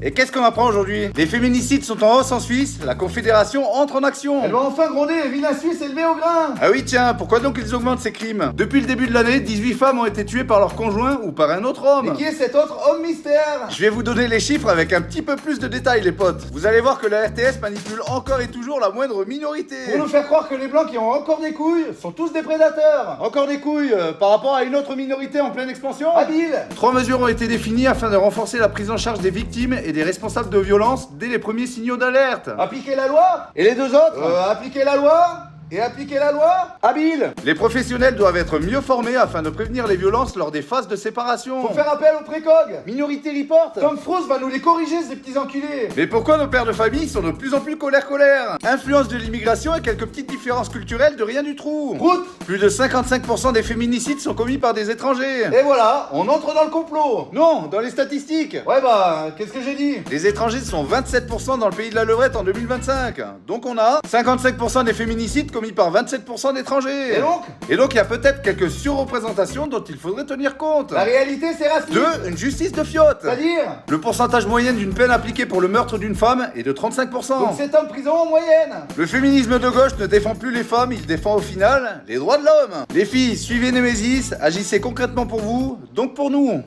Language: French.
Et qu'est-ce qu'on apprend aujourd'hui? Les féminicides sont en hausse en Suisse, la Confédération entre en action. Elle va enfin gronder les vilains Suisses élevés au grain. Ah oui tiens, pourquoi donc ils augmentent ces crimes? Depuis le début de l'année, 18 femmes ont été tuées par leur conjoint ou par un autre homme. Et qui est cet autre homme mystère? Je vais vous donner les chiffres avec un petit peu plus de détails les potes. Vous allez voir que la RTS manipule encore et toujours la moindre minorité. Pour nous faire croire que les blancs qui ont encore des couilles sont tous des prédateurs. Encore des couilles par rapport à une autre minorité en pleine expansion? Habile. 3 mesures ont été définies afin de renforcer la prise en charge des victimes et des responsables de violences dès les premiers signaux d'alerte. Appliquer la loi. Et les deux autres? Appliquer la loi. Et appliquer la loi? Habile. Les professionnels doivent être mieux formés afin de prévenir les violences lors des phases de séparation. Faut faire appel au précog. Minorité Report. Tom Frost va nous les corriger, ces petits enculés. Mais pourquoi nos pères de famille sont de plus en plus colère? Influence de l'immigration et quelques petites différences culturelles de rien du tout. Route. Plus de 55% des féminicides sont commis par des étrangers. Et voilà, on entre dans le complot. Non, dans les statistiques. Ouais bah, qu'est-ce que j'ai dit? Les étrangers sont 27% dans le pays de la levrette en 2025. Donc on a 55% des féminicides commis par 27% d'étrangers. Et donc il y a peut-être quelques surreprésentations dont il faudrait tenir compte. La réalité c'est raciste. 2. Une justice de fiotte. C'est-à-dire? Le pourcentage moyen d'une peine appliquée pour le meurtre d'une femme est de 35%. Donc 7 ans de prison en moyenne. Le féminisme de gauche ne défend plus les femmes, il défend au final les droits de l'homme. Les filles, suivez Némésis, agissez concrètement pour vous, donc pour nous.